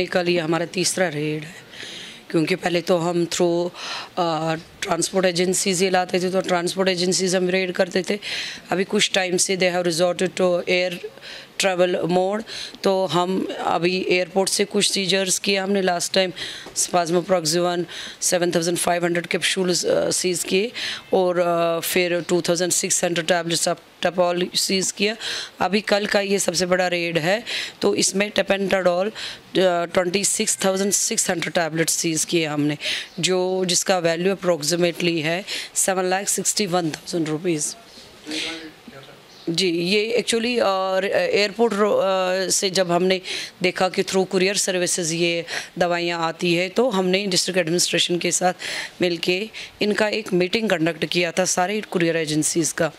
Basically ये हमारा तीसरा रेड है, क्योंकि पहले तो हम थ्रू ट्रांसपोर्ट एजेंसीज ये लाते थे, तो ट्रांसपोर्ट एजेंसीज हम रेड करते थे। अभी कुछ टाइम से they have resorted to air travel mode, तो हम अभी एयरपोर्ट से कुछ सीजर्स किए हमने। Last time Spasmo Proxyvon 7500 capsules seize किए, और फिर 2600 टैबलेट्स ऑफ टैपोल सीज़ किया। अभी कल का ये सबसे बड़ा रेड है, तो इसमें टेपेंटाडोल 26,600 टैबलेट्स सीज़ किए हमने, जिसका वैल्यू अप्रोक्सीमेटली है 7,61,000 रुपीज़। जी, ये एक्चुअली एयरपोर्ट से जब हमने देखा कि थ्रू कुरियर सर्विसेज ये दवाइयाँ आती है, तो हमने डिस्ट्रिक्ट एडमिनिस्ट्रेशन के साथ मिलके इनका एक मीटिंग कंडक्ट किया था सारे कुरियर एजेंसीज़ का।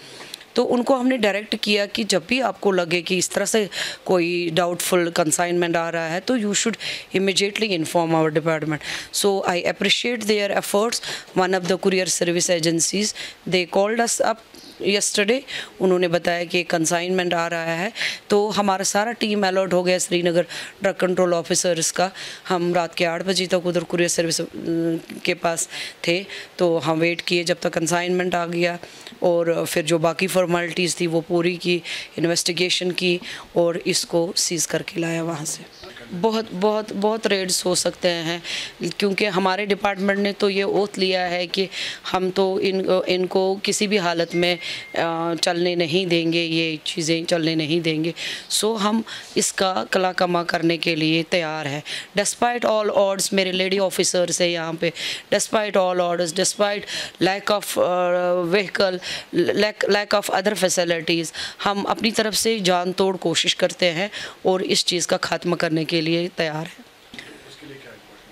तो उनको हमने डायरेक्ट किया कि जब भी आपको लगे कि इस तरह से कोई डाउटफुल कंसाइनमेंट आ रहा है, तो you should immediately inform our department. So I appreciate their efforts. One of the courier service agencies they called us up yesterday, उन्होंने बताया कि कंसाइनमेंट आ रहा है, तो हमारा सारा टीम अलर्ट हो गया श्रीनगर ड्रग कंट्रोल ऑफिसर्स का। हम रात के 8 बजे तक उधर कुरियर सर्विस के पास थे, तो हम वेट किए जब तक कंसाइनमेंट आ गया, और फिर जो बाकी फॉर्मेलिटीज़ थी वो पूरी की, इन्वेस्टिगेशन की, और इसको सीज़ करके लाया वहाँ से। बहुत बहुत बहुत रेड्स हो सकते हैं, क्योंकि हमारे डिपार्टमेंट ने तो ये ओथ लिया है कि हम तो इनको किसी भी हालत में चलने नहीं देंगे, ये चीज़ें चलने नहीं देंगे। सो हम इसका कला कमा करने के लिए तैयार है। डिस्पाइट ऑल ऑर्ड्स, मेरे लेडी ऑफिसर्स है यहाँ पे, despite all orders, despite lack of vehicle, lack of other facilities, हम अपनी तरफ से जान तोड़ कोशिश करते हैं और इस चीज़ का खात्मा करने के लिए तैयार है।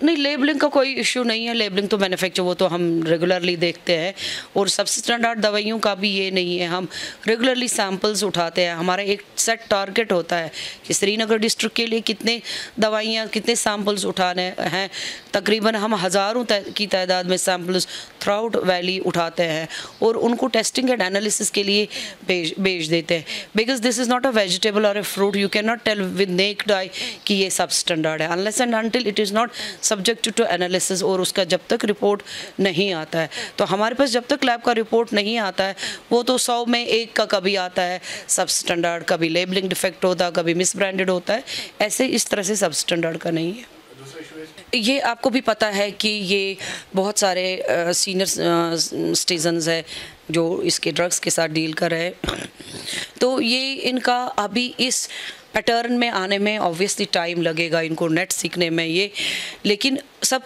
नहीं, लेबलिंग का कोई इशू नहीं है। लेबलिंग तो मैन्युफैक्चर वो तो हम रेगुलरली देखते हैं, और सब्सटेंडर्ड दवाइयों का भी ये नहीं है। हम रेगुलरली सैंपल्स उठाते हैं। हमारा एक सेट टारगेट होता है कि श्रीनगर डिस्ट्रिक्ट के लिए कितने दवाइयाँ, कितने सैंपल्स उठाने हैं। तकरीबन हम हज़ारों की तादाद में सैंपल्स थ्रू वैली उठाते हैं, और उनको टेस्टिंग एंड एनालिसिस के लिए भेज देते हैं। Because this is not a vegetable or a fruit, you can not tell with naked eye कि ये सबस्टैंडर्ड है, unless and until it is not subject to analysis. और उसका जब तक रिपोर्ट नहीं आता है, तो हमारे पास जब तक लैब का रिपोर्ट नहीं आता है, वो तो 100 में 1 का कभी आता है सबस्टैंडर्ड, कभी लेबलिंग डिफेक्ट होता है, कभी मिसब्रांडेड होता है। ऐसे इस तरह से सबस्टैंडर्ड का नहीं है। ये आपको भी पता है कि ये बहुत सारे सीनियर सिटीजन्स हैं जो इसके ड्रग्स के साथ डील कर रहे हैं, तो ये इनका अभी इस पैटर्न में आने में ऑब्वियसली टाइम लगेगा, इनको नेट सीखने में ये, लेकिन सब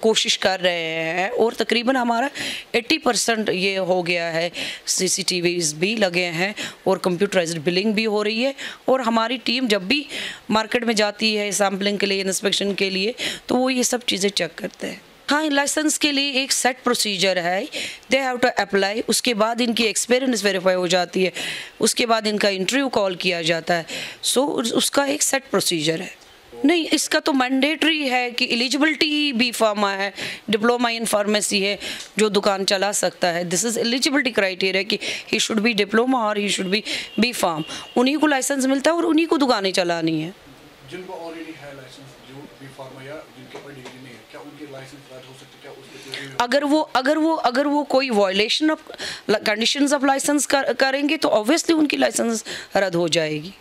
कोशिश कर रहे हैं, और तकरीबन हमारा 80% ये हो गया है। CCTVs भी लगे हैं, और कंप्यूटराइज्ड बिलिंग भी हो रही है, और हमारी टीम जब भी मार्केट में जाती है सैम्पलिंग के लिए, इंस्पेक्शन के लिए, तो वो ये सब चीज़ें चेक करते हैं। हाँ, लाइसेंस के लिए एक सेट प्रोसीजर है, दे हैव टू अप्लाई। उसके बाद इनकी एक्सपीरियंस वेरीफाई हो जाती है, उसके बाद इनका इंटरव्यू कॉल किया जाता है। सो उसका एक सेट प्रोसीजर है। नहीं, इसका तो मैंडेटरी है कि एलिजिबिलिटी बी फार्मा है, डिप्लोमा इन फार्मेसी है जो दुकान चला सकता है। दिस इज़ एलिजिबिलिटी क्राइटेरिया कि ही शुड बी डिप्लोमा और ही शुड बी फार्म। उन्हीं को लाइसेंस मिलता है और उन्हीं को दुकानें चलानी है। जिनको ऑलरेडी है लाइसेंस, जो बी फार्मा या जिनके पास डिग्री नहीं है, क्या उनके लाइसेंस रद्द हो सकते? क्या उसके अगर वो कोई violation of conditions of licence करेंगे, तो ऑब्वियसली उनकी लाइसेंस रद्द हो जाएगी।